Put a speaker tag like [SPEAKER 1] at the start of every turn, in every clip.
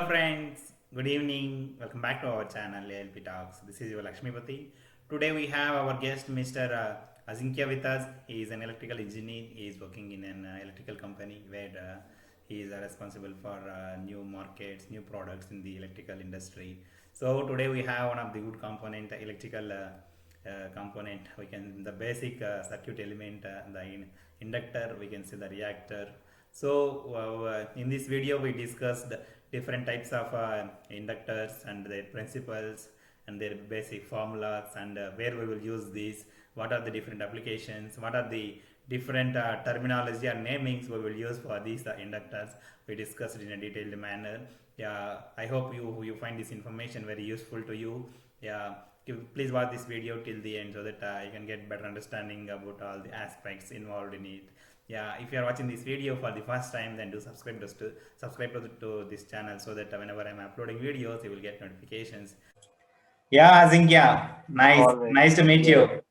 [SPEAKER 1] friends, good evening. Welcome back to our channel ALP Talks. This is your Lakshmipati. Today we have our guest Mr. Azinkya with us. He is an electrical engineer. He is working in an electrical company where he is responsible for new markets, new products in the electrical industry. So today we have one of the good component, electrical component. We can the basic circuit element, inductor. We can say the reactor. So in this video we discussed different types of inductors and their principles and their basic formulas and where we will use these, what are the different applications, what are the different terminology or namings we will use for these inductors. We discussed in a detailed manner. Yeah, I hope you find this information very useful to you. Yeah, please watch this video till the end so that you can get better understanding about all the aspects involved in it. Yeah, if you are watching this video for the first time, then do subscribe to this channel so that whenever I'm uploading videos you will get notifications. Yeah, Azinkya, nice
[SPEAKER 2] All right.
[SPEAKER 1] nice to meet
[SPEAKER 2] Yes.
[SPEAKER 1] you.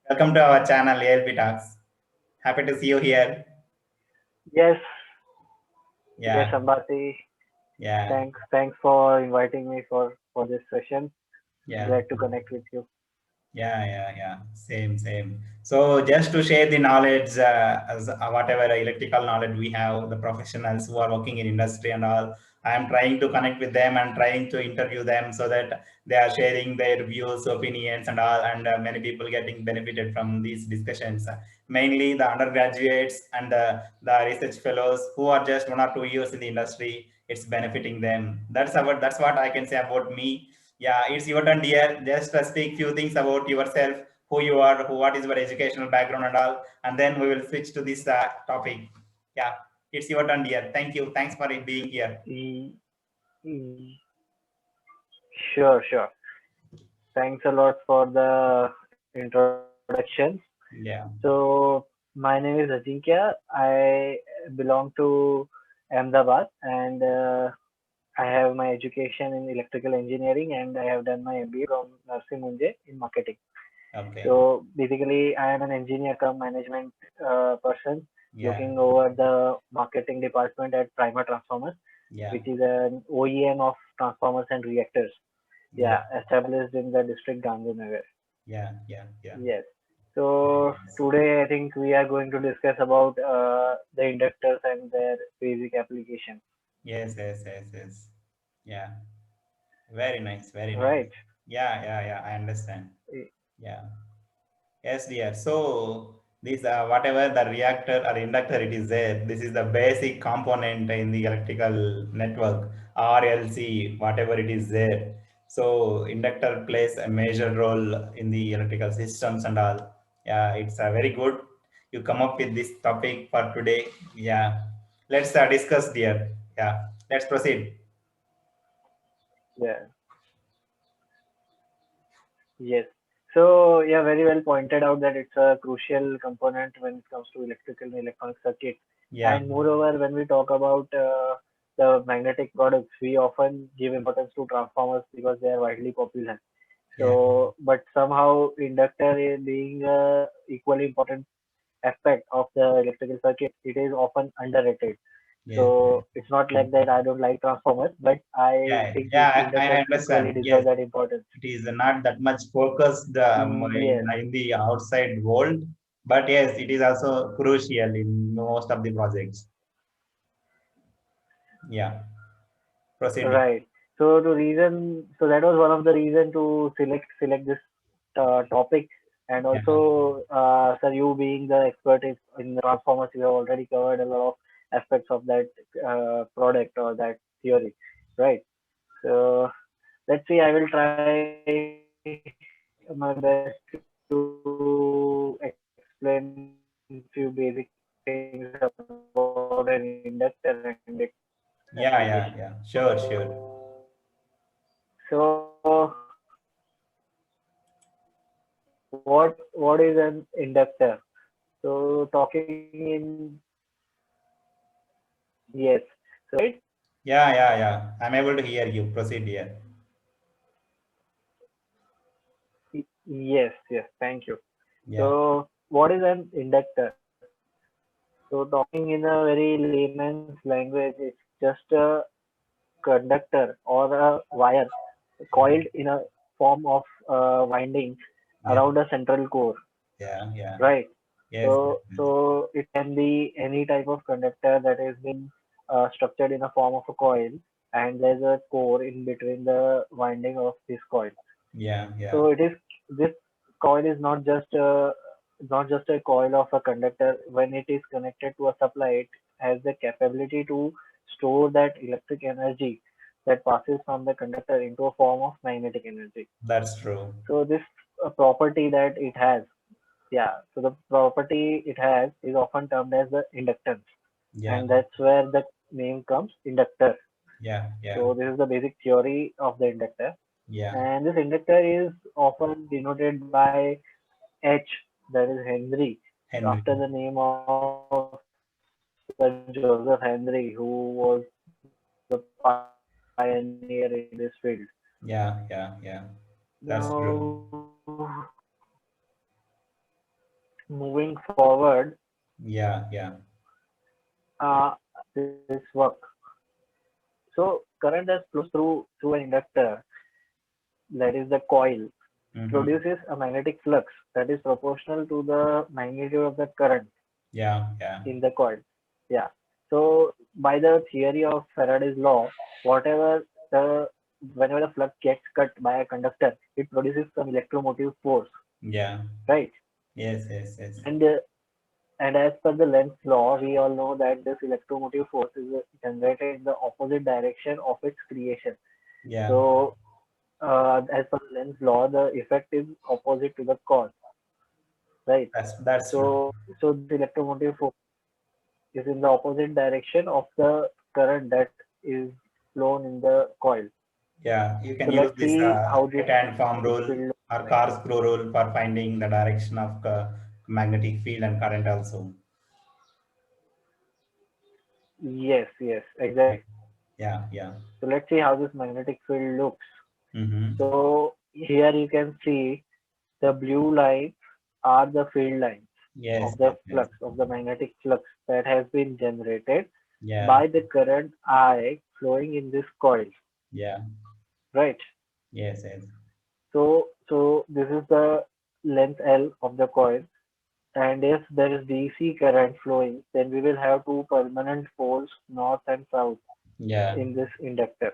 [SPEAKER 1] Welcome to our channel ALP Talks. Happy to see you here.
[SPEAKER 2] Yes. Yes,
[SPEAKER 1] Yeah,
[SPEAKER 2] Ambati.
[SPEAKER 1] yeah,
[SPEAKER 2] Thanks for inviting me for this session.
[SPEAKER 1] yeah.
[SPEAKER 2] Glad to connect with you.
[SPEAKER 1] Yeah. Same. So just to share the knowledge, whatever electrical knowledge we have, the professionals who are working in industry and all, I am trying to connect with them and trying to interview them so that they are sharing their views, opinions, and all, and many people getting benefited from these discussions. Mainly the undergraduates and the research fellows who are just 1 or 2 years in the industry. It's benefiting them. That's what I can say about me. Yeah, it's your turn, dear. Just speak few things about yourself, who you are, what is your educational background and all, and then we will switch to this topic. Yeah, it's your turn, dear. Thank you. Thanks for being here.
[SPEAKER 2] E- e- Sure. Thanks a lot for the introduction.
[SPEAKER 1] Yeah,
[SPEAKER 2] So, my name is Ajinkya. I belong to Ahmedabad and I have my education in electrical engineering and I have done my MBA from Narsi Munje in marketing.
[SPEAKER 1] okay.
[SPEAKER 2] So basically, I am an engineer come management person
[SPEAKER 1] Yeah,
[SPEAKER 2] looking over the marketing department at Prima Transformers,
[SPEAKER 1] yeah,
[SPEAKER 2] which is an OEM of transformers and reactors.
[SPEAKER 1] yeah,
[SPEAKER 2] Yeah, established in the district Gandhinagar.
[SPEAKER 1] yeah.
[SPEAKER 2] Yes.
[SPEAKER 1] Very
[SPEAKER 2] So
[SPEAKER 1] nice.
[SPEAKER 2] today I think we are going to discuss about the inductors and their basic application.
[SPEAKER 1] Yes. Yeah, very nice, very nice.
[SPEAKER 2] Right.
[SPEAKER 1] Yeah, I understand.
[SPEAKER 2] Eh,
[SPEAKER 1] Yeah. Yes, dear. So this whatever the reactor or inductor it is there, this is the basic component in the electrical network, RLC, whatever it is there. So inductor plays a major role in the electrical systems and all. Yeah, it's very good. You come up with this topic for today. Yeah, let's discuss, dear. Yeah, let's proceed.
[SPEAKER 2] Yeah. Yes. So yeah, very well pointed out that it's a crucial component when it comes to electrical and electronic circuit.
[SPEAKER 1] Yeah,
[SPEAKER 2] And moreover, when we talk about the magnetic products, we often give importance to transformers because they are widely popular.
[SPEAKER 1] yeah,
[SPEAKER 2] So, but somehow inductor being a equally important aspect of the electrical circuit, it is often underrated.
[SPEAKER 1] yes,
[SPEAKER 2] So it's not like that I don't like transformers, but I think
[SPEAKER 1] I
[SPEAKER 2] inductors equally
[SPEAKER 1] understand. Yes,
[SPEAKER 2] deserve that importance.
[SPEAKER 1] it is not that much focused
[SPEAKER 2] Yes.
[SPEAKER 1] in the outside world, but yes, it is also crucial in most of the projects. Yeah, proceed.
[SPEAKER 2] Right. So so that was one of the reason to select this topic, and
[SPEAKER 1] Yeah,
[SPEAKER 2] also, sir, you being the expert in the transformers, you have already covered a lot of aspects of that product or that theory, right? So let's see. I will try my best to explain few basic things about an inductor and its application.
[SPEAKER 1] sure.
[SPEAKER 2] So what is an inductor? So talking in yes, so right?
[SPEAKER 1] Yeah. I'm able to hear you. Proceed here.
[SPEAKER 2] Yes, thank you.
[SPEAKER 1] Yeah,
[SPEAKER 2] So what is an inductor? So talking in a very layman's language, it's just a conductor or a wire coiled in a form of windings
[SPEAKER 1] Yeah.
[SPEAKER 2] around a central core,
[SPEAKER 1] Yeah. Yeah.
[SPEAKER 2] right?
[SPEAKER 1] Yes.
[SPEAKER 2] So it can be any type of conductor that has been structured in a form of a coil, and there's a core in between the winding of this coil.
[SPEAKER 1] Yeah. Yeah.
[SPEAKER 2] So it is this coil is not just a coil of a conductor. When it is connected to a supply, it has the capability to store that electric energy that passes from the conductor into a form of magnetic energy.
[SPEAKER 1] That's true.
[SPEAKER 2] So this property that it has, yeah. So the property it has is often termed as the inductance,
[SPEAKER 1] Yeah.
[SPEAKER 2] and that's where the name comes, inductor.
[SPEAKER 1] Yeah. Yeah.
[SPEAKER 2] So this is the basic theory of the inductor.
[SPEAKER 1] Yeah.
[SPEAKER 2] And this inductor is often denoted by H, that is Henry,
[SPEAKER 1] Henry.
[SPEAKER 2] after the name of Sir Joseph Henry, who was the pioneer in this field.
[SPEAKER 1] Yeah. Yeah. Yeah. That's true.
[SPEAKER 2] Now, moving forward,
[SPEAKER 1] Yeah. Yeah.
[SPEAKER 2] uh, this work. So current that flows through an inductor, that is the coil,
[SPEAKER 1] Mm-hmm.
[SPEAKER 2] produces a magnetic flux that is proportional to the magnitude of the current
[SPEAKER 1] Yeah. Yeah.
[SPEAKER 2] in the coil. Yeah. So by the theory of Faraday's law, whatever the whenever the flux gets cut by a conductor, it produces some electromotive force,
[SPEAKER 1] Yeah.
[SPEAKER 2] right?
[SPEAKER 1] Yes. Yes. Yes.
[SPEAKER 2] And as per the Lenz's law, we all know that this electromotive force is generated in the opposite direction of its creation.
[SPEAKER 1] Yeah.
[SPEAKER 2] So as per the Lenz's law, the effect is opposite to the cause, right?
[SPEAKER 1] That's true.
[SPEAKER 2] So this electromotive force is in the opposite direction of the current that is flown in the coil.
[SPEAKER 1] Yeah. You
[SPEAKER 2] So
[SPEAKER 1] can use
[SPEAKER 2] let's
[SPEAKER 1] this
[SPEAKER 2] see how this
[SPEAKER 1] right hand farm
[SPEAKER 2] magnetic
[SPEAKER 1] rule
[SPEAKER 2] field.
[SPEAKER 1] or car screw rule for finding the direction of magnetic field and current also.
[SPEAKER 2] Yes, yes, exactly.
[SPEAKER 1] Yeah. Yeah.
[SPEAKER 2] So let's see how this magnetic field looks.
[SPEAKER 1] Mm-hmm.
[SPEAKER 2] So here you can see the blue lines are the field lines
[SPEAKER 1] Yes.
[SPEAKER 2] of
[SPEAKER 1] Yes.
[SPEAKER 2] the
[SPEAKER 1] Yes.
[SPEAKER 2] flux, of the magnetic flux that has been generated
[SPEAKER 1] Yeah.
[SPEAKER 2] by the current I flowing in this coil,
[SPEAKER 1] Yeah.
[SPEAKER 2] right?
[SPEAKER 1] Yes. Yes.
[SPEAKER 2] So this is the length L of the coil, and if there is DC current flowing, then we will have two permanent poles, north and south,
[SPEAKER 1] Yeah.
[SPEAKER 2] in this inductor.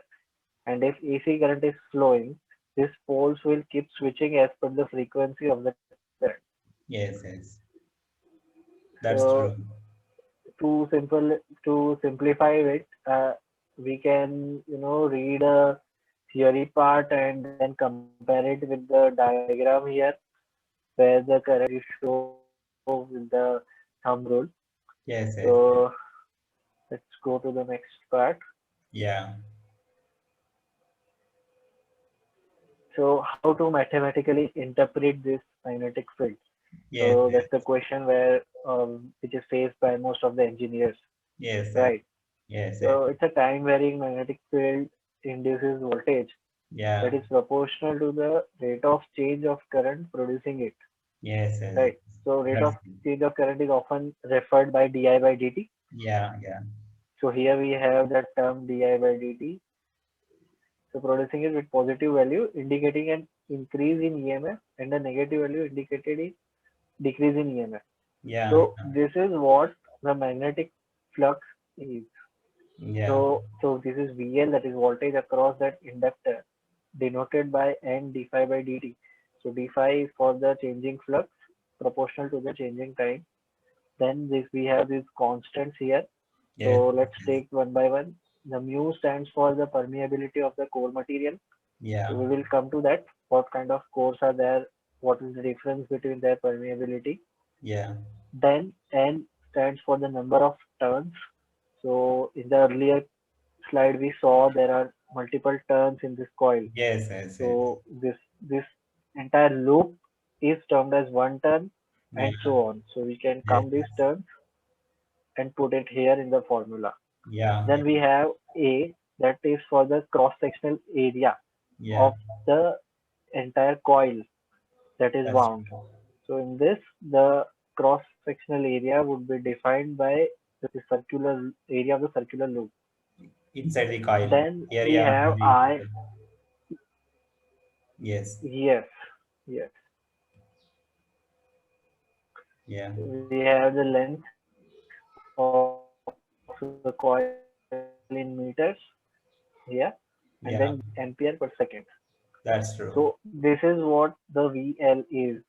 [SPEAKER 2] And if AC current is flowing, these poles will keep switching as per the frequency of the current.
[SPEAKER 1] Yes. Yes. That's
[SPEAKER 2] So
[SPEAKER 1] true.
[SPEAKER 2] to simplify it, we can read a theory part and then compare it with the diagram here, where the current is shown with the thumb rule.
[SPEAKER 1] Yes. Yes.
[SPEAKER 2] So let's go to the next part.
[SPEAKER 1] Yeah.
[SPEAKER 2] So how to mathematically interpret this magnetic field?
[SPEAKER 1] Yes.
[SPEAKER 2] So
[SPEAKER 1] Yes.
[SPEAKER 2] that's the question where which is faced by most of the engineers,
[SPEAKER 1] Yes. Yes.
[SPEAKER 2] right?
[SPEAKER 1] Yes. Yes.
[SPEAKER 2] So it's a time varying magnetic field induces voltage that
[SPEAKER 1] Yeah.
[SPEAKER 2] is proportional to the rate of change of current producing it,
[SPEAKER 1] Yes. Yes.
[SPEAKER 2] right? So rate
[SPEAKER 1] That's
[SPEAKER 2] of change of current is often referred by di by dt.
[SPEAKER 1] yeah. Yeah.
[SPEAKER 2] So here we have that term di by dt. So producing it with positive value indicating an increase in EMF and a negative value indicated in decrease in EMF.
[SPEAKER 1] Yeah.
[SPEAKER 2] So this is what the magnetic flux is.
[SPEAKER 1] Yeah.
[SPEAKER 2] So this is VL, that is voltage across that inductor, denoted by N d phi by dt. So d phi is for the changing flux proportional to the changing time. Then this we have these constants here.
[SPEAKER 1] Yes.
[SPEAKER 2] So let's take one by one. The mu stands for the permeability of the core material. So
[SPEAKER 1] Yeah.
[SPEAKER 2] we will come to that. What kind of cores are there? What is the difference between their permeability?
[SPEAKER 1] Yeah.
[SPEAKER 2] Then N stands for the number of turns. So in the earlier slide we saw there are multiple turns in this coil.
[SPEAKER 1] Yes. Yes. Yes.
[SPEAKER 2] So this entire loop is termed as one turn
[SPEAKER 1] Yeah.
[SPEAKER 2] and so on. So we can
[SPEAKER 1] Yes.
[SPEAKER 2] count these turns and put it here in the formula.
[SPEAKER 1] Yeah. Yeah.
[SPEAKER 2] Then we have A, that is for the cross sectional area
[SPEAKER 1] Yeah.
[SPEAKER 2] of the entire coil that is
[SPEAKER 1] That's
[SPEAKER 2] wound.
[SPEAKER 1] true.
[SPEAKER 2] So in this, the cross sectional area would be defined by the circular area of the circular loop.
[SPEAKER 1] inside the coil
[SPEAKER 2] Then we
[SPEAKER 1] area
[SPEAKER 2] have
[SPEAKER 1] of the
[SPEAKER 2] I.
[SPEAKER 1] coil. Yes.
[SPEAKER 2] Yes, yes.
[SPEAKER 1] Yeah.
[SPEAKER 2] We have the length of the coil in meters here, and then ampere per
[SPEAKER 1] Yeah.
[SPEAKER 2] second.
[SPEAKER 1] That's
[SPEAKER 2] So
[SPEAKER 1] true.
[SPEAKER 2] this is what the VL is.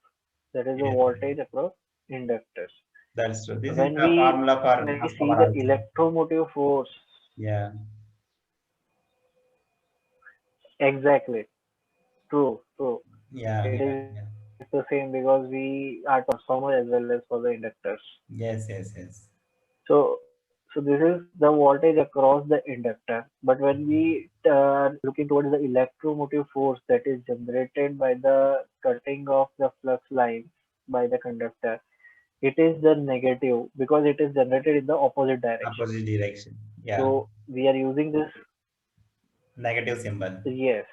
[SPEAKER 2] That is the
[SPEAKER 1] Yes.
[SPEAKER 2] voltage across inductors.
[SPEAKER 1] That's true. This is
[SPEAKER 2] When
[SPEAKER 1] the
[SPEAKER 2] we
[SPEAKER 1] formula for
[SPEAKER 2] when we
[SPEAKER 1] mass
[SPEAKER 2] see
[SPEAKER 1] power
[SPEAKER 2] the
[SPEAKER 1] also.
[SPEAKER 2] electromotive force,
[SPEAKER 1] Yeah.
[SPEAKER 2] exactly, true, true.
[SPEAKER 1] Yeah.
[SPEAKER 2] It
[SPEAKER 1] Yeah.
[SPEAKER 2] is the
[SPEAKER 1] Yeah.
[SPEAKER 2] same because we are transformer as well as for the inductors.
[SPEAKER 1] Yes. Yes. Yes.
[SPEAKER 2] So this is the voltage across the inductor. But when we looking towards the electromotive force that is generated by the cutting of the flux lines by the conductor, it is the negative because it is generated in the opposite direction.
[SPEAKER 1] Opposite direction. Yeah.
[SPEAKER 2] So we are using this,
[SPEAKER 1] Negative symbol.
[SPEAKER 2] yes.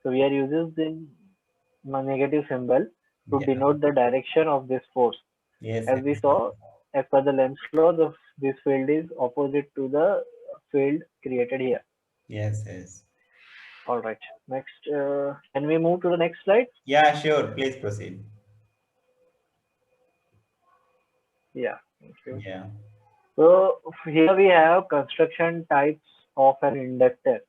[SPEAKER 2] So we are using the negative symbol to
[SPEAKER 1] Yeah.
[SPEAKER 2] denote the direction of this force.
[SPEAKER 1] Yes.
[SPEAKER 2] As
[SPEAKER 1] Yes.
[SPEAKER 2] we saw, as per the Lenz's law, this field is opposite to the field created here.
[SPEAKER 1] Yes. Yes.
[SPEAKER 2] All right. Next, can we move to the next slide?
[SPEAKER 1] Yeah. Sure. Please proceed.
[SPEAKER 2] Yeah. Thank you.
[SPEAKER 1] Yeah.
[SPEAKER 2] So here we have construction types of an inductor.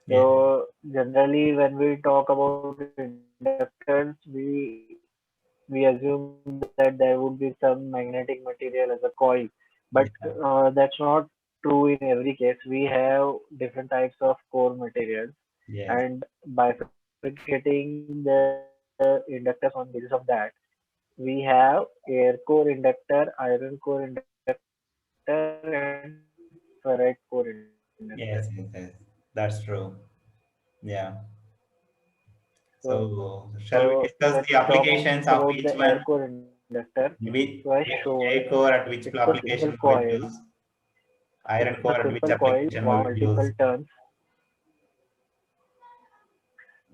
[SPEAKER 1] Yes.
[SPEAKER 2] So generally, when we talk about inductors, we assume that there would be some magnetic material as a coil, but
[SPEAKER 1] Yeah.
[SPEAKER 2] that's not true in every case. We have different types of core materials,
[SPEAKER 1] Yes.
[SPEAKER 2] and bifurcating the inductors on basis of that, we have air core inductor, iron core inductor, and ferrite core inductor.
[SPEAKER 1] Yes. Yes. Yes. That's true. Yeah. So, shall we
[SPEAKER 2] So
[SPEAKER 1] discuss
[SPEAKER 2] let's
[SPEAKER 1] the
[SPEAKER 2] talk
[SPEAKER 1] applications
[SPEAKER 2] about
[SPEAKER 1] of
[SPEAKER 2] the
[SPEAKER 1] each
[SPEAKER 2] air core
[SPEAKER 1] one?
[SPEAKER 2] inductor. So I
[SPEAKER 1] Maybe
[SPEAKER 2] shown
[SPEAKER 1] air core at which
[SPEAKER 2] it's a single
[SPEAKER 1] application we will
[SPEAKER 2] coil.
[SPEAKER 1] use, iron
[SPEAKER 2] It's a
[SPEAKER 1] core at which
[SPEAKER 2] simple coil,
[SPEAKER 1] application we
[SPEAKER 2] wound
[SPEAKER 1] will use.
[SPEAKER 2] multiple turns.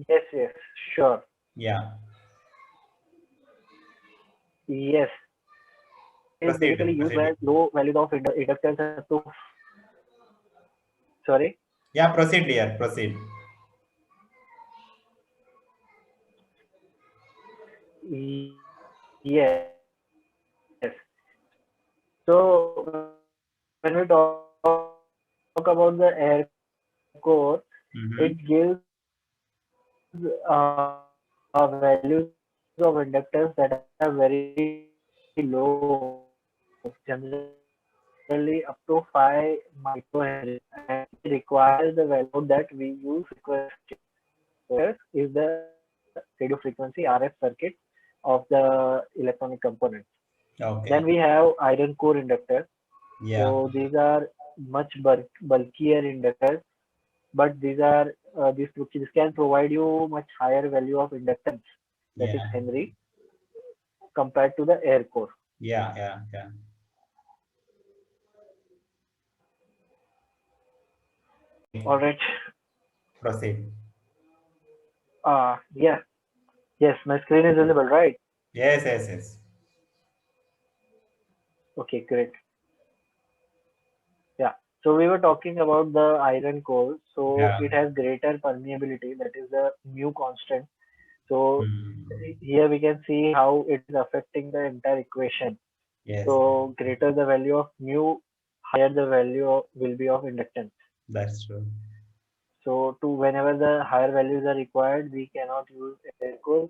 [SPEAKER 2] Yes, yes, sure.
[SPEAKER 1] Yeah,
[SPEAKER 2] Yes, it is
[SPEAKER 1] proceed,
[SPEAKER 2] basically used
[SPEAKER 1] proceed.
[SPEAKER 2] where low values of inductance up to, sorry.
[SPEAKER 1] Yeah, proceed, dear, proceed.
[SPEAKER 2] Yes. So when we talk about the air core, it gives
[SPEAKER 1] Mm-hmm.
[SPEAKER 2] values of inductance that are very low, generally up to 5 microhenry, and it requires the value of that we use frequency change. So here is the radio frequency RF circuit of the electronic components.
[SPEAKER 1] Okay.
[SPEAKER 2] Then we have iron core inductors.
[SPEAKER 1] Yeah,
[SPEAKER 2] So these are much bulkier inductors, but this can provide you much higher value of inductance, that is
[SPEAKER 1] yeah,
[SPEAKER 2] Henry, compared to the air core.
[SPEAKER 1] yeah, yeah, yeah.
[SPEAKER 2] All right.
[SPEAKER 1] Proceed.
[SPEAKER 2] Yeah. Yes, my screen is visible, right?
[SPEAKER 1] Yes, yes, yes.
[SPEAKER 2] Okay, great. Yeah. So we were talking about the iron core. So
[SPEAKER 1] Yeah.
[SPEAKER 2] it has greater permeability, that is the mu constant. So
[SPEAKER 1] Mm.
[SPEAKER 2] here we can see how it is affecting the entire equation.
[SPEAKER 1] Yes,
[SPEAKER 2] So greater the value of mu, higher the value will be of inductance.
[SPEAKER 1] that's true.
[SPEAKER 2] So to whenever the higher values are required, we cannot use air core.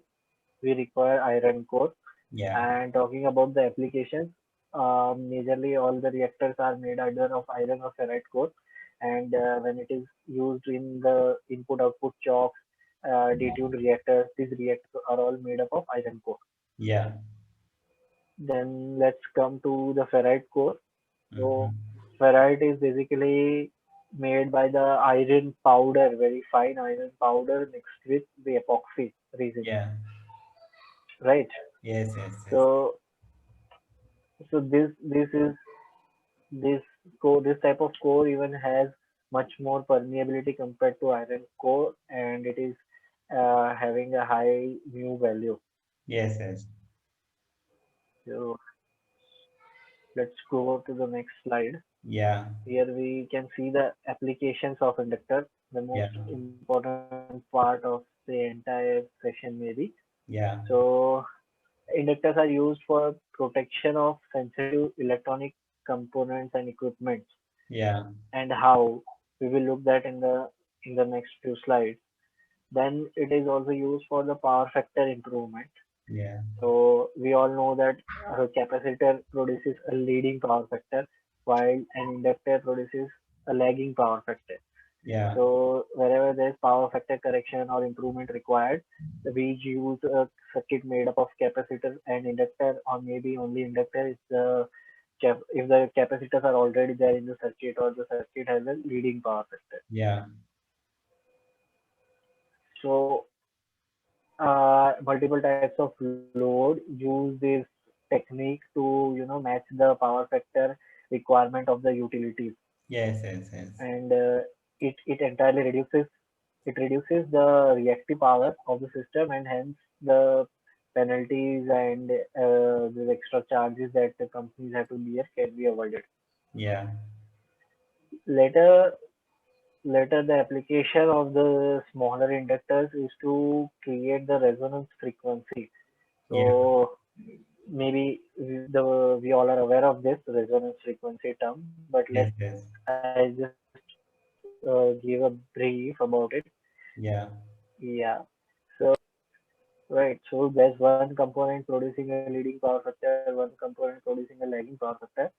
[SPEAKER 2] We require iron core.
[SPEAKER 1] Yeah,
[SPEAKER 2] And talking about the applications, majorly all the reactors are made either of iron or ferrite core. And when it is used in the input-output chocks, detuned reactors, these reactors are all made up of iron core.
[SPEAKER 1] yeah.
[SPEAKER 2] Then let's come to the ferrite core. So
[SPEAKER 1] Mm-hmm.
[SPEAKER 2] ferrite is basically made by the iron powder, very fine iron powder mixed with the epoxy resin,
[SPEAKER 1] Yeah.
[SPEAKER 2] right?
[SPEAKER 1] Yes, yes, yes.
[SPEAKER 2] So so this this type of core even has much more permeability compared to iron core, and it is having a high mu value.
[SPEAKER 1] Yes, yes.
[SPEAKER 2] So let's go to the next slide.
[SPEAKER 1] Yeah.
[SPEAKER 2] Here we can see the applications of inductor, the
[SPEAKER 1] Yeah.
[SPEAKER 2] most important part of the entire session maybe.
[SPEAKER 1] Yeah.
[SPEAKER 2] So inductors are used for protection of sensitive electronic components and equipment,
[SPEAKER 1] Yeah.
[SPEAKER 2] and how we will look that in the next few slides. Then it is also used for the power factor improvement.
[SPEAKER 1] Yeah.
[SPEAKER 2] So we all know that a capacitor produces a leading power factor, while an inductor produces a lagging power factor.
[SPEAKER 1] Yeah.
[SPEAKER 2] So wherever there is power factor correction or improvement required, we use a circuit made up of capacitor and inductor, or maybe only inductor if the capacitors are already there in the circuit, or the circuit has a leading power factor.
[SPEAKER 1] Yeah.
[SPEAKER 2] So multiple types of load use this technique to match the power factor requirement of the utilities,
[SPEAKER 1] Yes. Yes. Yes.
[SPEAKER 2] and it entirely reduces the reactive power of the system, and hence the penalties and the extra charges that the companies have to bear can be avoided.
[SPEAKER 1] Yeah.
[SPEAKER 2] Later, later the application of the smaller inductors is to create the resonance frequency.
[SPEAKER 1] Yeah.
[SPEAKER 2] So maybe we all are aware of this resonance frequency term, but
[SPEAKER 1] Yes. Yes.
[SPEAKER 2] I just give a brief about it.
[SPEAKER 1] Yeah.
[SPEAKER 2] Yeah. So right. So there's one component producing a leading power factor, one component producing a lagging power factor.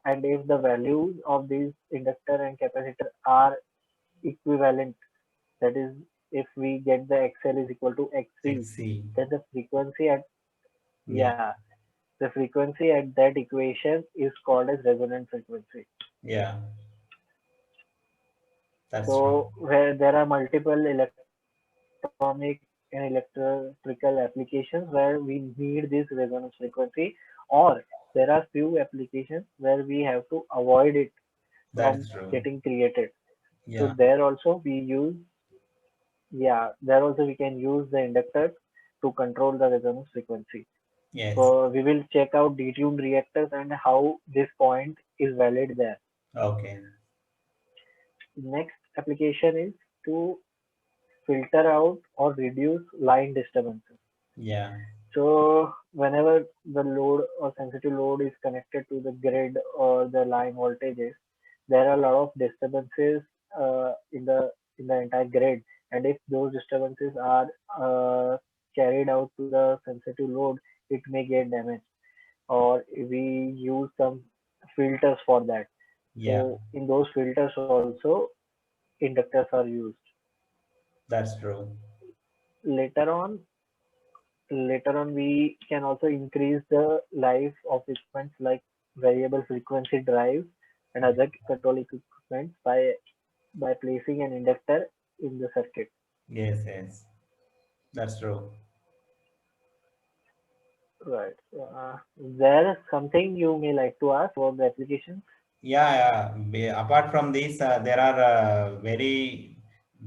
[SPEAKER 2] And if the values of these inductor and capacitor are equivalent, that is, if we get the XL is equal to XC,
[SPEAKER 1] XC.
[SPEAKER 2] then the frequency at
[SPEAKER 1] Yeah.
[SPEAKER 2] yeah, the frequency at that equation is called as resonant frequency.
[SPEAKER 1] Yeah. That's true.
[SPEAKER 2] So where there are multiple electronic and electrical applications where we need this resonance frequency, or there are few applications where we have to avoid it from
[SPEAKER 1] That's true.
[SPEAKER 2] getting created. So
[SPEAKER 1] Yeah.
[SPEAKER 2] there also we use, yeah, there also we can use the inductors to control the resonance frequency.
[SPEAKER 1] Yes.
[SPEAKER 2] So we will check out detuned reactors and how this point is valid there.
[SPEAKER 1] Okay.
[SPEAKER 2] Next application is to filter out or reduce line disturbances.
[SPEAKER 1] Yeah.
[SPEAKER 2] So whenever the load or sensitive load is connected to the grid or the line voltages, there are a lot of disturbances in the entire grid, and if those disturbances are uh, carried out to the sensitive load, it may get damaged. Or we use some filters for that.
[SPEAKER 1] Yeah.
[SPEAKER 2] So in those filters also inductors are used.
[SPEAKER 1] That's true.
[SPEAKER 2] Later on, we can also increase the life of equipment like variable frequency drives and other control equipment by placing an inductor in the circuit.
[SPEAKER 1] Yes. Yes. That's true.
[SPEAKER 2] Right. There is something you may like to ask about the application?
[SPEAKER 1] Yeah, yeah. Apart from this, there are very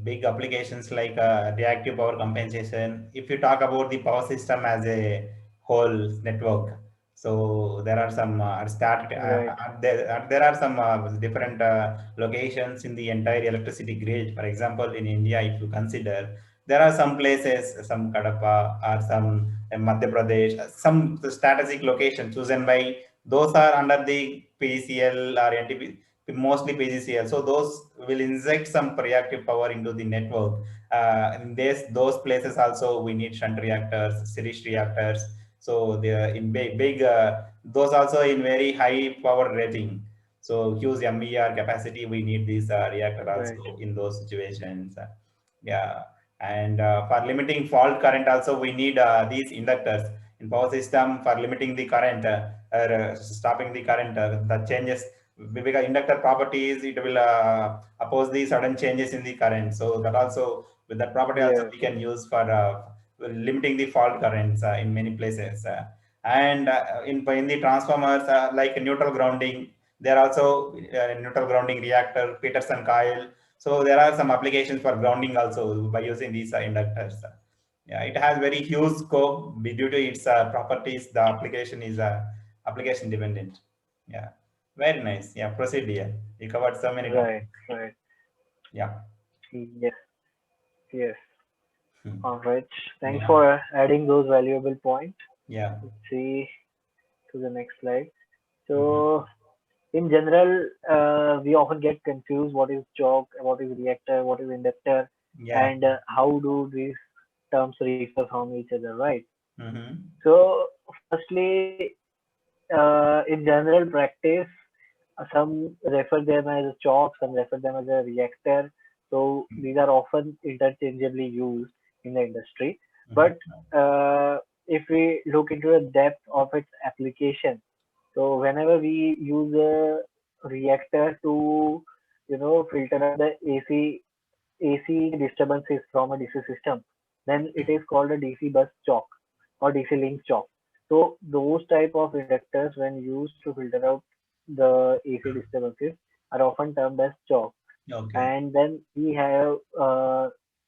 [SPEAKER 1] big applications like reactive power compensation. If you talk about the power system as a whole network, so there are some
[SPEAKER 2] Right.
[SPEAKER 1] there are some different locations in the entire electricity grid. For example, in India, if you consider, there are some places, some Kadapa or some Madhya Pradesh, some strategic locations chosen by those are under the PCL or NTP, mostly PGCL. So those will inject some reactive power into the network. In those places also we need shunt reactors, series reactors. So they are in big those also in very high power rating. So huge MER capacity, we need this reactor
[SPEAKER 2] Right.
[SPEAKER 1] also in those situations. Yeah, and for limiting fault current also we need these inductors in power system for limiting the current. Stopping the current, the changes because inductor properties it will oppose the sudden changes in the current, so that also with that property also
[SPEAKER 2] Yes.
[SPEAKER 1] we can use for limiting the fault currents in many places, and in the transformers like neutral grounding, there are also neutral grounding reactor, Peterson coil, so there are some applications for grounding also by using these inductors. Yeah, it has very huge scope due to its properties. The application is application dependent. Yeah, very nice. Yeah, proceed here. You covered so many
[SPEAKER 2] Right,
[SPEAKER 1] components.
[SPEAKER 2] right.
[SPEAKER 1] Yeah.
[SPEAKER 2] Yes, yes.
[SPEAKER 1] Hmm.
[SPEAKER 2] All right. Thanks
[SPEAKER 1] Yeah.
[SPEAKER 2] for adding those valuable points.
[SPEAKER 1] Yeah.
[SPEAKER 2] Let's see to the next slide.
[SPEAKER 1] Hmm.
[SPEAKER 2] So, in general, we often get confused what is choke, what is reactor, what is inductor,
[SPEAKER 1] Yeah.
[SPEAKER 2] and how do these terms refer from each other, right?
[SPEAKER 1] Hmm.
[SPEAKER 2] So, firstly, in general practice, some refer them as a chalk, some refer them as a reactor. So these are often interchangeably used in the industry. But
[SPEAKER 1] Hmm.
[SPEAKER 2] if we look into the depth of its application, so whenever we use a reactor to, filter out the AC disturbances from a DC system, then it is called a DC bus choke or DC link choke. So those type of inductors, when used to filter out the AC disturbances, are often termed as choke.
[SPEAKER 1] Okay.
[SPEAKER 2] And then we have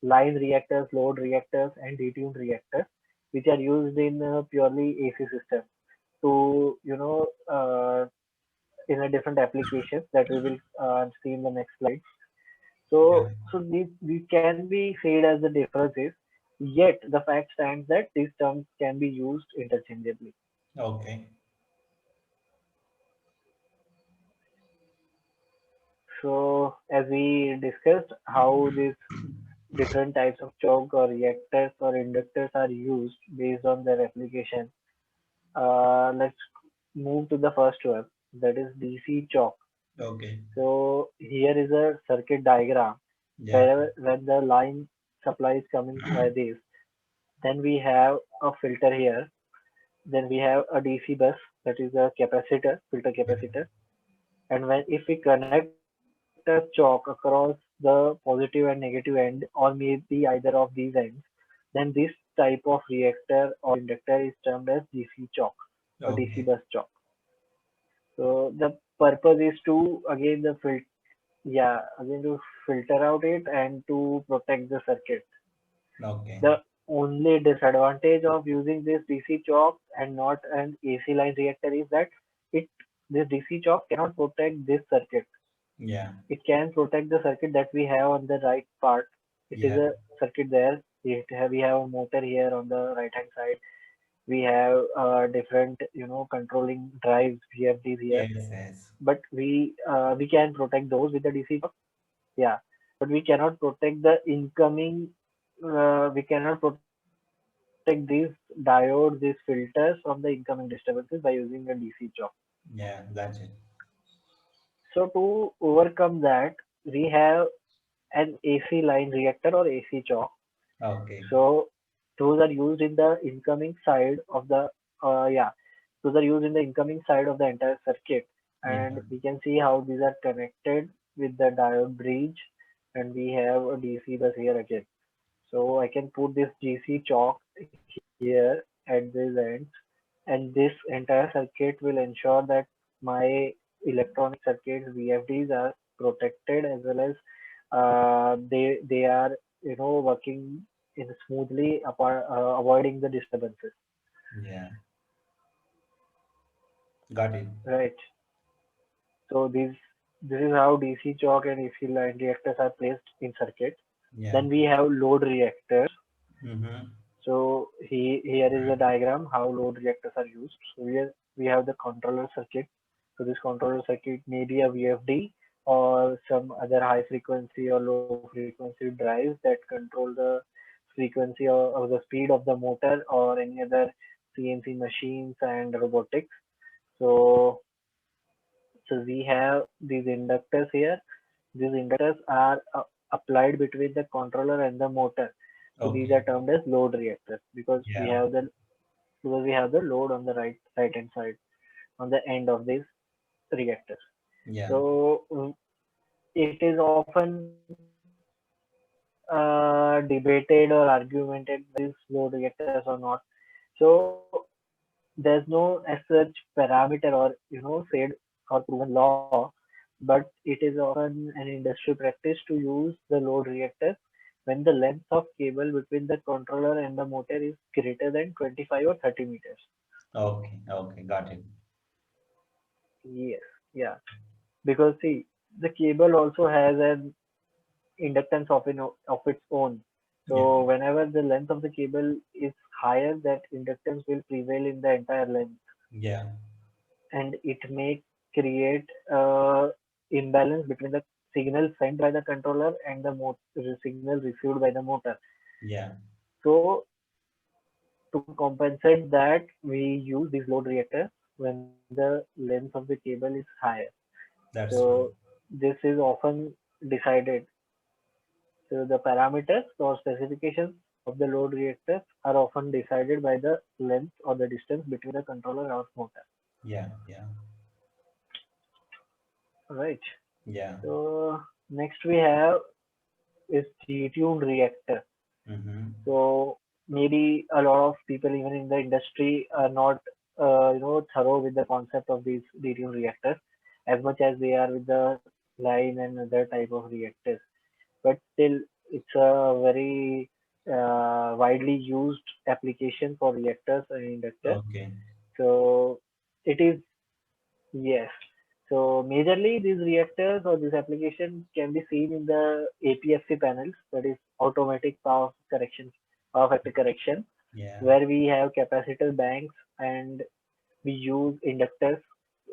[SPEAKER 2] line reactors, load reactors, and detuned reactors, which are used in purely AC system to, in a different applications that we will see in the next slide.
[SPEAKER 1] Yeah.
[SPEAKER 2] So these can be said as the differences, yet the fact stands that these terms can be used interchangeably.
[SPEAKER 1] Okay.
[SPEAKER 2] So as we discussed how these different types of choke or reactors or inductors are used based on their application, let's move to the first one, that is DC choke.
[SPEAKER 1] Okay.
[SPEAKER 2] So here is a circuit diagram
[SPEAKER 1] Yeah.
[SPEAKER 2] where when the line supply is coming by this, then we have a filter here. Then we have a DC bus, that is a capacitor, filter
[SPEAKER 1] Yeah.
[SPEAKER 2] capacitor. And when if we connect a chalk across the positive and negative end, or maybe either of these ends, then this type of reactor or inductor is termed as DC chalk or DC
[SPEAKER 1] Okay.
[SPEAKER 2] bus chalk. So the purpose is to again again to filter out it and to protect the circuit.
[SPEAKER 1] Okay.
[SPEAKER 2] The only disadvantage of using this DC choke and not an AC line reactor is that it this DC choke cannot protect this circuit.
[SPEAKER 1] Yeah.
[SPEAKER 2] It can protect the circuit that we have on the right part. It is
[SPEAKER 1] Yeah.
[SPEAKER 2] a circuit there. We have a motor here on the right hand side. We have different, controlling drives, VFDs here.
[SPEAKER 1] Yes. Yes.
[SPEAKER 2] But we can protect those with the DC choke. Yeah, but we cannot protect the incoming. We cannot protect these diodes, these filters from the incoming disturbances by using a DC choke.
[SPEAKER 1] Yeah. That's it.
[SPEAKER 2] So to overcome that, we have an AC line reactor or AC choke.
[SPEAKER 1] Okay.
[SPEAKER 2] So those are used in the incoming side of the yeah, those are used in the incoming side of the entire circuit,
[SPEAKER 1] Yeah.
[SPEAKER 2] and we can see how these are connected with the diode bridge, and we have a DC bus here again. So I can put this DC chalk here at this end, and this entire circuit will ensure that my electronic circuits VFDs are protected, as well as they are working in smoothly apart, avoiding the disturbances.
[SPEAKER 1] Yeah. Got it.
[SPEAKER 2] Right. So this is how DC chalk and AC line reactors are placed in circuit.
[SPEAKER 1] Yeah.
[SPEAKER 2] Then we have load reactors.
[SPEAKER 1] Mm-hmm.
[SPEAKER 2] So here is a diagram how load reactors are used. So here we have the controller circuit. So this controller circuit may be a VFD or some other high frequency or low frequency drives that control the frequency or the speed of the motor or any other CNC machines and robotics. So so we have these inductors here. These inductors are applied between the controller and the motor. So these
[SPEAKER 1] Okay.
[SPEAKER 2] are termed as load reactors
[SPEAKER 1] Yeah.
[SPEAKER 2] because we have the load on the right hand side on the end of these reactors.
[SPEAKER 1] Yeah.
[SPEAKER 2] So it is often debated or argumented whether these load reactors or not. So there's no as such parameter or said or proven law, but it is often an industry practice to use the load reactors when the length of cable between the controller and the motor is greater than 25 or 30 meters.
[SPEAKER 1] Okay. Okay. Got it.
[SPEAKER 2] Yes, yeah. Because see, the cable also has an inductance of its own.
[SPEAKER 1] Yeah.
[SPEAKER 2] So whenever the length of the cable is higher, that inductance will prevail in the entire length,
[SPEAKER 1] Yeah.
[SPEAKER 2] and it may create imbalance between the signal sent by the controller and the signal received by the motor.
[SPEAKER 1] Yeah.
[SPEAKER 2] So to compensate that, we use these load reactors when the length of the cable is higher.
[SPEAKER 1] That's true.
[SPEAKER 2] So this is often decided. So the parameters or specifications of the load reactors are often decided by the length or the distance between the controller or motor.
[SPEAKER 1] Yeah. Yeah.
[SPEAKER 2] Right.
[SPEAKER 1] Yeah.
[SPEAKER 2] So next we have is detuned reactor.
[SPEAKER 1] Mm-hmm.
[SPEAKER 2] So maybe a lot of people even in the industry are not thorough with the concept of these detuned reactors as much as they are with the line and other type of reactors. But still, it's a very widely used application for reactors and inductors.
[SPEAKER 1] Okay.
[SPEAKER 2] So it is, yes. So majorly these reactors or this application can be seen in the APFC panels, that is automatic power factor correction,
[SPEAKER 1] Yeah.
[SPEAKER 2] where we have capacitor banks and we use inductors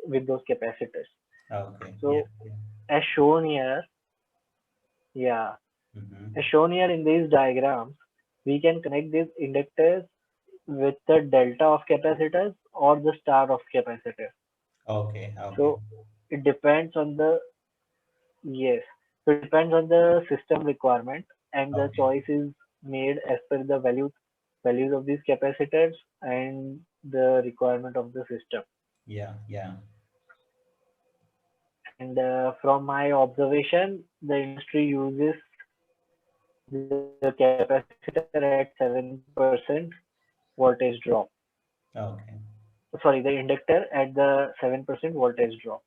[SPEAKER 2] with those capacitors.
[SPEAKER 1] Okay. Yeah.
[SPEAKER 2] So
[SPEAKER 1] Yeah.
[SPEAKER 2] as shown here, yeah, as
[SPEAKER 1] Mm-hmm.
[SPEAKER 2] shown here in these diagrams, we can connect these inductors with the delta of capacitors or the star of capacitor.
[SPEAKER 1] Okay. Okay.
[SPEAKER 2] So it depends on the, yes, so it depends on the system requirement, and the
[SPEAKER 1] Okay.
[SPEAKER 2] choice is made as per the values of these capacitors and the requirement of the system.
[SPEAKER 1] Yeah. Yeah.
[SPEAKER 2] And from my observation, the industry uses the capacitor at 7% voltage drop.
[SPEAKER 1] Okay.
[SPEAKER 2] Sorry, the inductor at the 7% voltage drop.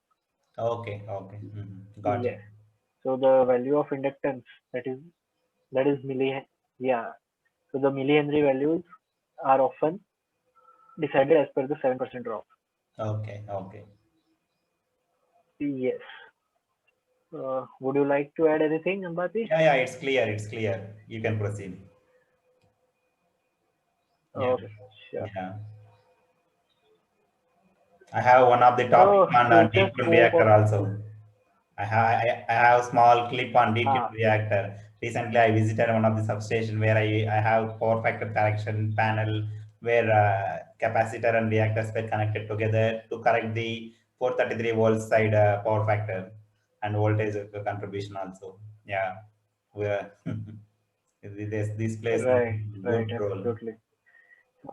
[SPEAKER 1] Okay. Okay. Mm-hmm. Got it.
[SPEAKER 2] Yes. So the value of inductance, that is that is milli yeah. So the millihenry values are often decided as per the 7% drop.
[SPEAKER 1] Okay. Okay.
[SPEAKER 2] Yes. Would you like to add anything, Ambati?
[SPEAKER 1] Yeah. Yeah. It's clear. It's clear. You can proceed. Yeah.
[SPEAKER 2] Okay, sure.
[SPEAKER 1] Yeah. I have one of the topic
[SPEAKER 2] So
[SPEAKER 1] on
[SPEAKER 2] future
[SPEAKER 1] deep tune
[SPEAKER 2] scope
[SPEAKER 1] reactor
[SPEAKER 2] of,
[SPEAKER 1] also. I have small clip on deep tune
[SPEAKER 2] ah,
[SPEAKER 1] reactor. Recently, I visited one of the substation where I have power factor correction panel where capacitor and reactors were connected together to correct the 433 volts side power factor and voltage contribution also. Yeah, where this plays
[SPEAKER 2] right, right,
[SPEAKER 1] good role.
[SPEAKER 2] absolutely.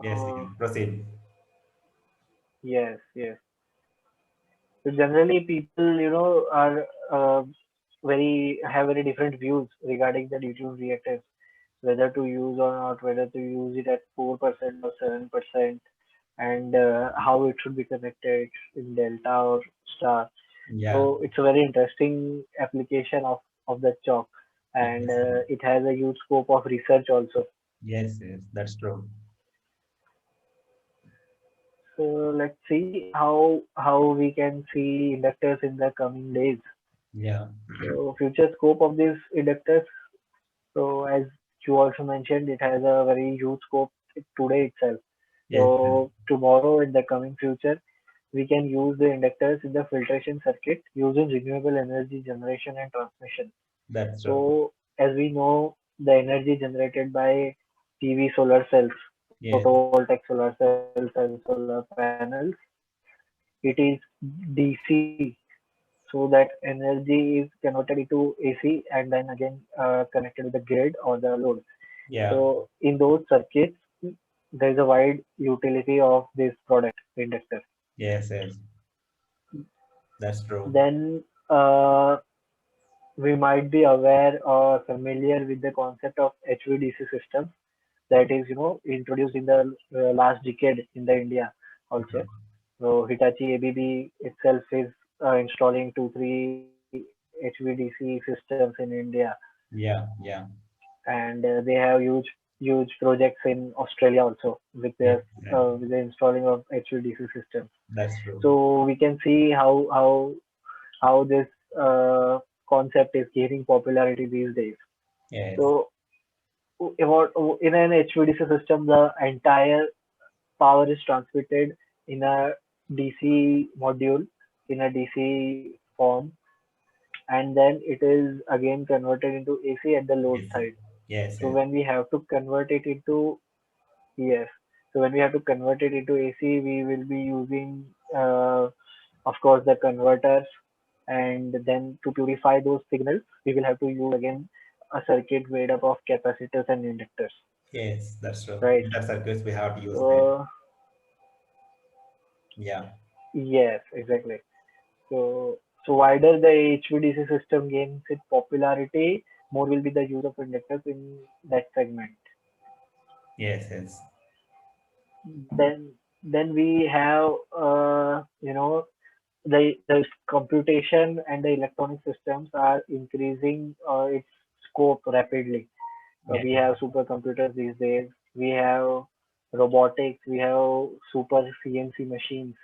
[SPEAKER 1] Yes, you
[SPEAKER 2] So
[SPEAKER 1] can proceed.
[SPEAKER 2] yes, yes. So generally, people, are have very different views regarding the deuterium reactors, whether to use or not, whether to use it at 4% or 7%, and how it should be connected in delta or star.
[SPEAKER 1] Yeah.
[SPEAKER 2] So it's a very interesting application of the chalk, and
[SPEAKER 1] Yes.
[SPEAKER 2] it has a huge scope of research also.
[SPEAKER 1] Yes. Yes. That's true.
[SPEAKER 2] So let's see how we can see inductors in the coming days.
[SPEAKER 1] Yeah.
[SPEAKER 2] So future scope of these inductors. So as you also mentioned, it has a very huge scope today itself.
[SPEAKER 1] Yes.
[SPEAKER 2] So tomorrow in the coming future, we can use the inductors in the filtration circuit using renewable energy generation and transmission.
[SPEAKER 1] That's true.
[SPEAKER 2] So as we know, the energy generated by PV solar cells,
[SPEAKER 1] Yes.
[SPEAKER 2] photovoltaic solar cells and solar panels, it is DC. So that energy is converted into AC and then again connected with the grid or the load.
[SPEAKER 1] Yeah.
[SPEAKER 2] So in those circuits, there is a wide utility of this product, inductor.
[SPEAKER 1] Yes. Yes. That's true.
[SPEAKER 2] Then we might be aware or familiar with the concept of HVDC systems that is, introduced in the last decade in the India
[SPEAKER 1] Yeah.
[SPEAKER 2] also. So Hitachi ABB itself is installing two, three HVDC systems in India,
[SPEAKER 1] Yeah. Yeah.
[SPEAKER 2] and they have huge projects in Australia also
[SPEAKER 1] Yes. Right.
[SPEAKER 2] with the installing of HVDC systems.
[SPEAKER 1] That's true.
[SPEAKER 2] So we can see how this uh, concept is gaining popularity these days.
[SPEAKER 1] Yes.
[SPEAKER 2] So about in an HVDC system, the entire power is transmitted in a DC module in a DC form, and then it is again converted into AC at the load
[SPEAKER 1] Yes.
[SPEAKER 2] side.
[SPEAKER 1] Yes.
[SPEAKER 2] So
[SPEAKER 1] Yes.
[SPEAKER 2] when we have to convert it into yes, so when we have to convert it into AC, we will be using, of course, the converters, and then to purify those signals, we will have to use again a circuit made up of capacitors and inductors,
[SPEAKER 1] Yes. That's true.
[SPEAKER 2] right?
[SPEAKER 1] Inter circuits we have to use that.
[SPEAKER 2] So
[SPEAKER 1] Yeah.
[SPEAKER 2] yes, exactly. So so wider the HVDC system gains its popularity, more will be the use of inductors in that segment.
[SPEAKER 1] Yes. Yes.
[SPEAKER 2] Then we have the computation and the electronic systems are increasing its scope rapidly.
[SPEAKER 1] Yeah.
[SPEAKER 2] We have supercomputers these days. We have robotics. We have super CNC machines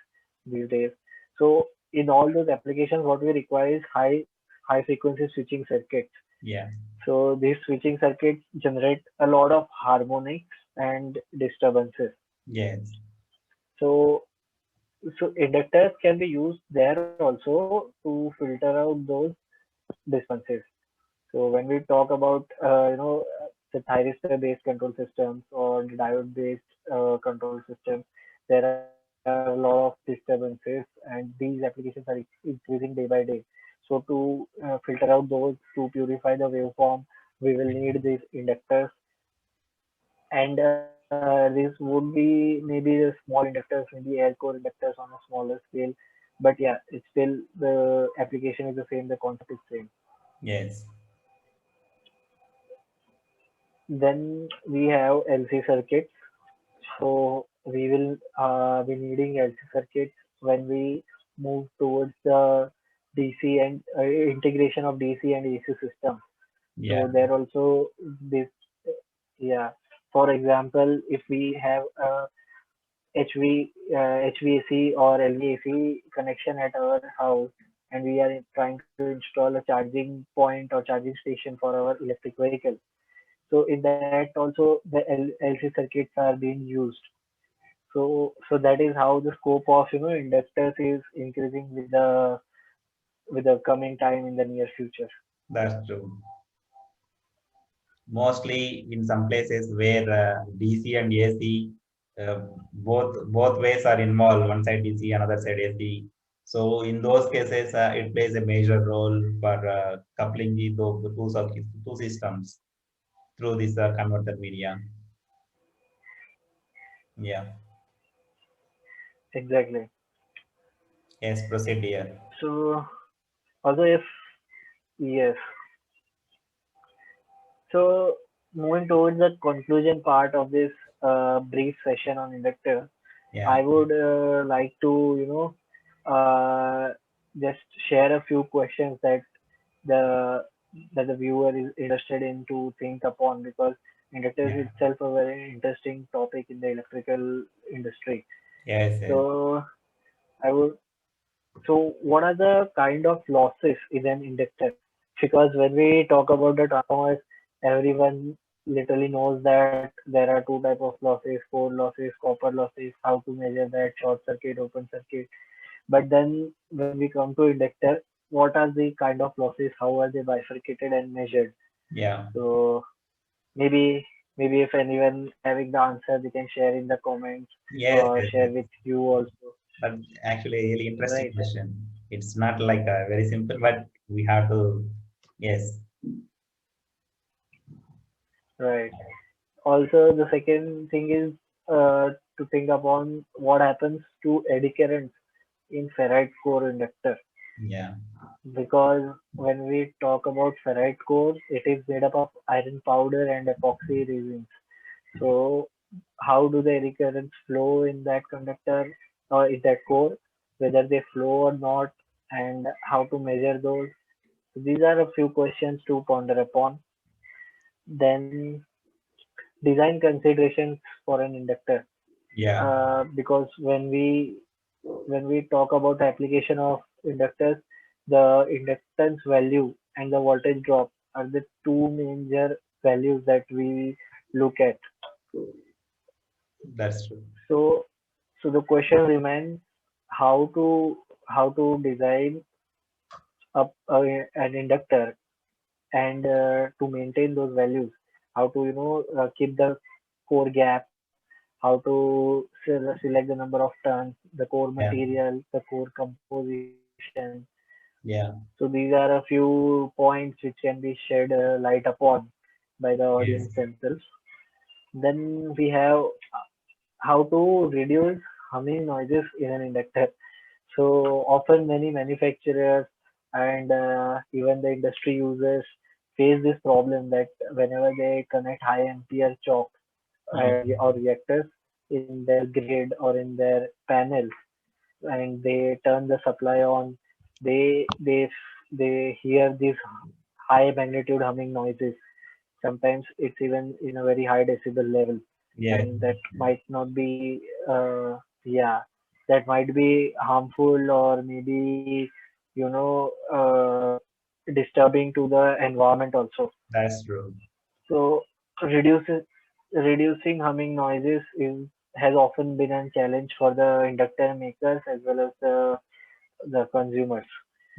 [SPEAKER 2] these days. So in all those applications, what we require is high frequency switching circuits.
[SPEAKER 1] Yeah.
[SPEAKER 2] So these switching circuits generate a lot of harmonics and disturbances.
[SPEAKER 1] Yes.
[SPEAKER 2] So so inductors can be used there also to filter out those disturbances. So when we talk about the thyristor-based control systems or the diode-based control systems, there are a lot of disturbances, and these applications are increasing day by day. So to filter out those, to purify the waveform, we will need these inductors, and this would be maybe the small inductors, maybe air core inductors on a smaller scale. But yeah, it's still the application is the same, the concept is same.
[SPEAKER 1] Yes.
[SPEAKER 2] Then we have LC circuits. So we will be needing LC circuits when we move towards the DC and integration of DC and AC systems.
[SPEAKER 1] Yeah.
[SPEAKER 2] So there also this, yeah. For example, if we have a HVAC or LVAC connection at our house, and we are trying to install a charging point or charging station for our electric vehicle. So in that also the LC circuits are being used. So that is how the scope of inductors is increasing with the coming time in the near future.
[SPEAKER 1] That's true. Mostly in some places where DC and AC both ways are involved. One side DC, another side AC. So in those cases, it plays a major role for coupling the two circuits, two systems through this converter media. Yeah.
[SPEAKER 2] Exactly.
[SPEAKER 1] Yes. Proceed here.
[SPEAKER 2] So although if yes, so moving towards the conclusion part of this brief session on inductor,
[SPEAKER 1] Yeah.
[SPEAKER 2] I would like to just share a few questions the that the viewer is interested in to think upon, because inductors
[SPEAKER 1] Yeah.
[SPEAKER 2] itself a very interesting topic in the electrical industry.
[SPEAKER 1] Yes. Yes.
[SPEAKER 2] So I would so what are the kind of losses in an inductor? Because when we talk about the transformers, everyone literally knows that there are two type of losses: core losses, copper losses, how to measure that, short circuit, open circuit. But then when we come to inductor, what are the kind of losses? How are they bifurcated and measured?
[SPEAKER 1] Yeah.
[SPEAKER 2] So maybe maybe if anyone having the answer, they can share in the comments
[SPEAKER 1] Yes.
[SPEAKER 2] or
[SPEAKER 1] Yes.
[SPEAKER 2] share
[SPEAKER 1] Yes.
[SPEAKER 2] with you also.
[SPEAKER 1] But actually, a really interesting
[SPEAKER 2] Right,
[SPEAKER 1] question. It's not like very simple, but we have to. Yes.
[SPEAKER 2] right. Also, the second thing is to think upon what happens to eddy currents in ferrite core inductor,
[SPEAKER 1] Yeah.
[SPEAKER 2] because when we talk about ferrite core, it is made up of iron powder and epoxy resins. So how do the eddy currents flow in that conductor or in that core, whether they flow or not, and how to measure those? So these are a few questions to ponder upon. Then design considerations for an inductor,
[SPEAKER 1] Yeah.
[SPEAKER 2] because when we when we talk about the application of inductors, the inductance value and the voltage drop are the two major values that we look at.
[SPEAKER 1] That's true.
[SPEAKER 2] So, so the question remains how to design up an inductor and to maintain those values, how to keep the core gap, how to select the number of turns, the core
[SPEAKER 1] Yeah.
[SPEAKER 2] material, the core composition.
[SPEAKER 1] Yeah.
[SPEAKER 2] So these are a few points which can be shed light upon by the
[SPEAKER 1] Yes.
[SPEAKER 2] audience themselves. Then we have how to reduce humming noises in an inductor. So often many manufacturers and even the industry users face this problem that whenever they connect high ampere choke or reactors in their grid or in their panels and they turn the supply on, they hear these high magnitude humming noises. Sometimes it's even in a very high decibel level,
[SPEAKER 1] Yeah.
[SPEAKER 2] and that might not be yeah, that might be harmful or maybe disturbing to the environment also.
[SPEAKER 1] That's true.
[SPEAKER 2] So reducing reducing humming noises is has often been a challenge for the inductor makers as well as the consumers.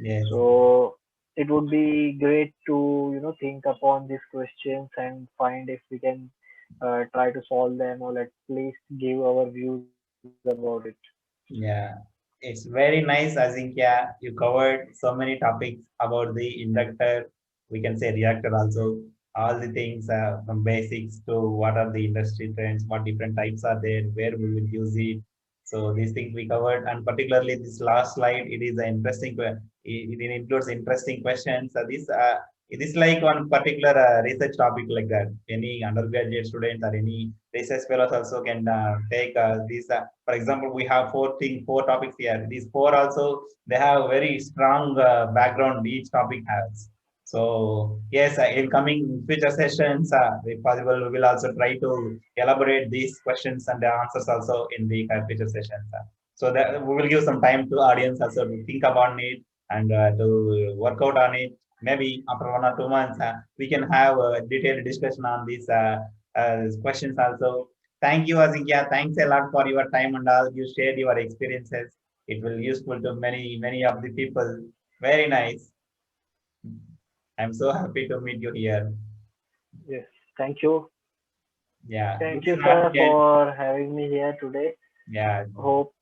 [SPEAKER 1] Yes.
[SPEAKER 2] So it would be great to think upon these questions and find if we can try to solve them or at least give our views about it.
[SPEAKER 1] Yeah, it's very nice, Azinkya. You covered so many topics about the inductor, we can say reactor also, all the things from basics to what are the industry trends, what different types are there, where we will use it. So these things we covered, and particularly this last slide, it is an interesting, it includes interesting questions. It is like one particular research topic like that. Any undergraduate students or any research fellows also can take these. For example, we have four topics here. These four also they have very strong background. Each topic has. So yes, in coming future sessions, if possible, we will also try to elaborate these questions and the answers also in the future sessions. So that we will give some time to audience also to think about it and to work out on it. Maybe after 1 or 2 months, we can have a detailed discussion on these questions also. Thank you, Azinkya. Thanks a lot for your time and all. You shared your experiences. It will useful to many of the people. Very nice. I'm so happy to meet you here.
[SPEAKER 2] Yes, thank you.
[SPEAKER 1] Yeah, this
[SPEAKER 2] Thank
[SPEAKER 1] is
[SPEAKER 2] you,
[SPEAKER 1] not
[SPEAKER 2] sir,
[SPEAKER 1] the end.
[SPEAKER 2] for having me here today.
[SPEAKER 1] Yeah,
[SPEAKER 2] Hope,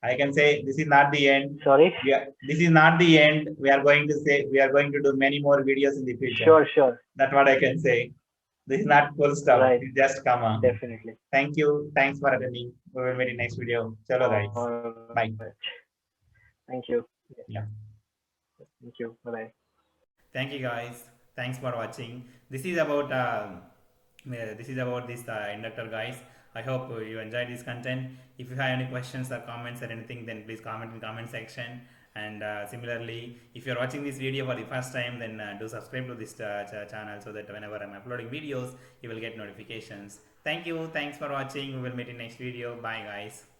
[SPEAKER 1] I can say this is not the end.
[SPEAKER 2] sorry.
[SPEAKER 1] Yeah, this is not the end. We are going to say we are going to do many more videos in the future.
[SPEAKER 2] Sure, sure.
[SPEAKER 1] That's what I can say. This is not full stop.
[SPEAKER 2] Right,
[SPEAKER 1] It's just come on.
[SPEAKER 2] definitely.
[SPEAKER 1] Thank you. Thanks for attending. We will meet in next video. Chalo guys.
[SPEAKER 2] All right.
[SPEAKER 1] Bye.
[SPEAKER 2] Thank you.
[SPEAKER 1] Yeah.
[SPEAKER 2] Thank you. Bye.
[SPEAKER 1] Thank you guys. Thanks for watching. This is about this inductor guys. I hope you enjoyed this content. If you have any questions or comments or anything, then please comment in comment section. And similarly, if you're watching this video for the first time, then do subscribe to this channel so that whenever I'm uploading videos, you will get notifications. Thank you. Thanks for watching. We will meet in next video. Bye guys.